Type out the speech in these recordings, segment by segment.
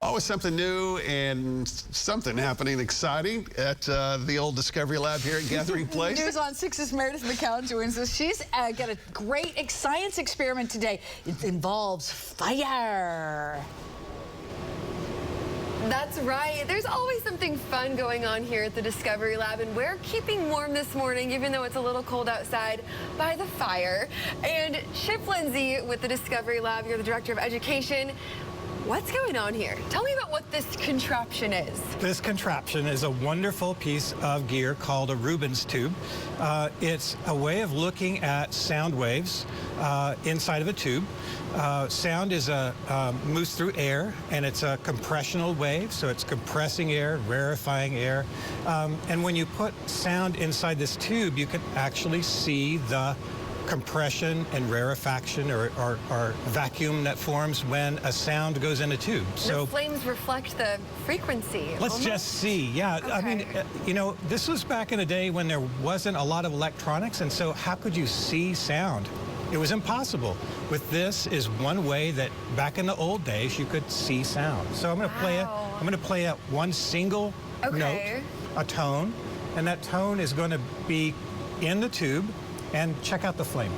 Always something new and something happening exciting at the old Discovery Lab here at Gathering Place. News on 6's Meredith McCown joins us. She's got a great science experiment today. It involves fire. That's right. There's always something fun going on here at the Discovery Lab, and we're keeping warm this morning, even though it's a little cold outside, by the fire. And Chip Lindsay with the Discovery Lab, you're the Director of Education. What's going on here? Tell me about what this contraption is. This contraption is a wonderful piece of gear called a Rubens tube. It's a way of looking at sound waves inside of a tube. Sound is moves through air, and it's a compressional wave, so it's compressing air, rarefying air. And when you put sound inside this tube, you can actually see the compression and rarefaction or vacuum that forms when a sound goes in a tube. So the flames reflect the frequency. Let's just see. Yeah, okay. I mean, you know, this was back in the day when there wasn't a lot of electronics, and so how could you see sound? It was impossible. With this is one way that back in the old days you could see sound. So I'm going to play out one single note, a tone, and that tone is going to be in the tube. And check out the flame.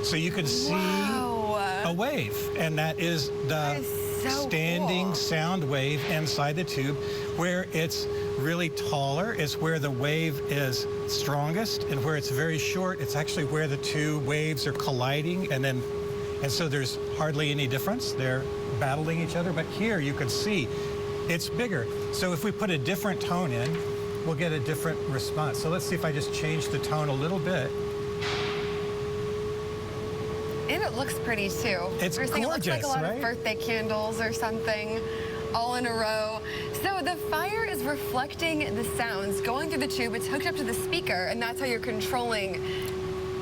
So you can see a wave, and that is the standing sound wave inside the tube. Where it's really taller is where the wave is strongest, and where it's very short, it's actually where the two waves are colliding, and so there's hardly any difference. They're battling each other, but here you can see it's bigger. So if we put a different tone in, we'll get a different response. So let's see if I just change the tone a little bit. And it looks pretty too. It's gorgeous, it looks like a lot right? of birthday candles or something all in a row. So the fire is reflecting the sounds going through the tube. It's hooked up to the speaker, and that's how you're controlling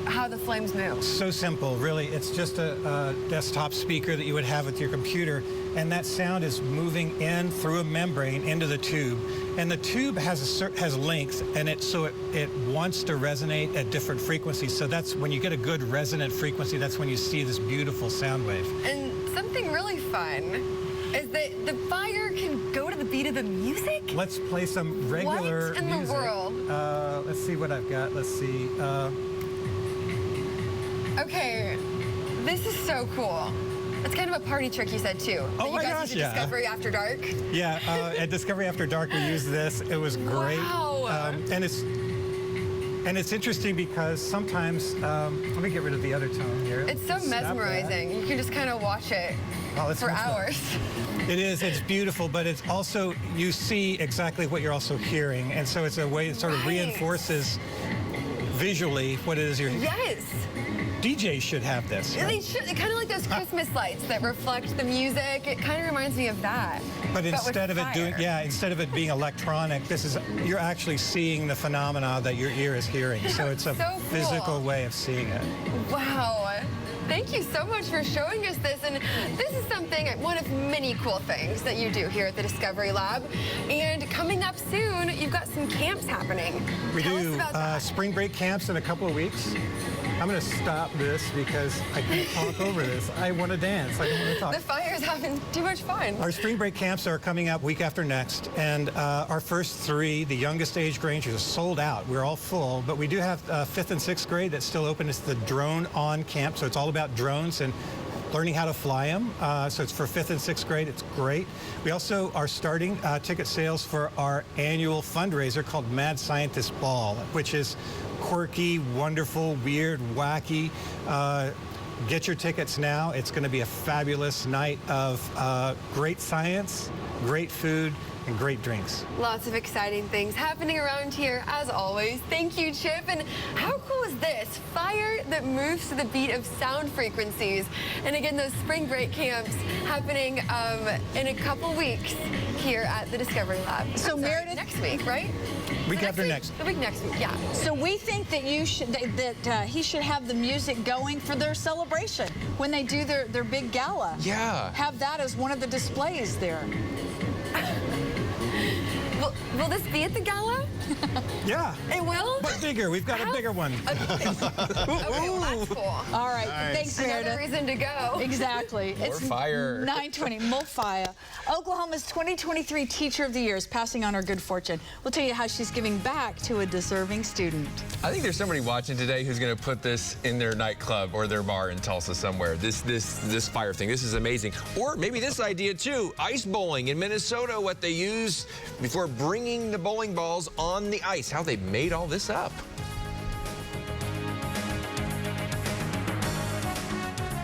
how the flames move. So simple, really. It's just a desktop speaker that you would have with your computer, and that sound is moving in through a membrane into the tube. And the tube has length, and it wants to resonate at different frequencies. So that's when you get a good resonant frequency, that's when you see this beautiful sound wave. And something really fun is that the fire can go to the beat of the music? Let's play some regular music. What in the world? Let's see what I've got. Let's see. Okay, this is so cool. It's kind of a party trick, you said, too. Oh my gosh, use at Discovery After Dark. Yeah, at Discovery After Dark, we used this. It was great. Wow. And it's interesting because sometimes, let me get rid of the other tone here. It's so mesmerizing. You can just kind of watch it for hours. It is. It's beautiful, but it's also, you see exactly what you're also hearing. And so it's a way that sort of reinforces visually what it is you're hearing. Yes. DJs should have this. Right? They should. Kind of like those Christmas lights that reflect the music. It kind of reminds me of that. But instead of instead of it being electronic, you're actually seeing the phenomena that your ear is hearing. So it's a physical way of seeing it. Wow. Thank you so much for showing us this. And this is one of many cool things that you do here at the Discovery Lab. And coming up soon, you've got some camps happening. We do spring break camps in a couple of weeks. I'm going to stop this because I can't talk over this. I want to dance. I don't want to talk. The fire's having too much fun. Our spring break camps are coming up week after next, and our first three, the youngest age rangers, are sold out. We're all full, but we do have 5th and 6th grade that's still open. It's the Drone On Camp, so it's all about drones and learning how to fly them. So it's for 5th and 6th grade. It's great. We also are starting ticket sales for our annual fundraiser called Mad Scientist Ball, which is quirky, wonderful, weird, wacky. Get your tickets now. It's going to be a fabulous night of great science, great food, and great drinks. Lots of exciting things happening around here, as always. Thank you, Chip. And how cool is this? Fire that moves to the beat of sound frequencies. And again, those spring break camps happening in a couple weeks here at the Discovery Lab. So Meredith, next week, right? Week after next. The week next week, yeah. So we think that he should have the music going for their celebration when they do their big gala. Yeah. Have that as one of the displays there. Will this be at the gala? Yeah. It will? But bigger. We've got a bigger one. Okay, well, that's cool. All right, Nice. thanks, Another Meredith. reason to go. Exactly. More fire. 9:20, more fire. Oklahoma's 2023 Teacher of the Year is passing on her good fortune. We'll tell you how she's giving back to a deserving student. I think there's somebody watching today who's going to put this in their nightclub or their bar in Tulsa somewhere. This fire thing. This is amazing. Or maybe this idea too. Ice bowling in Minnesota. What they use before bringing the bowling balls on the ice. How they made all this up.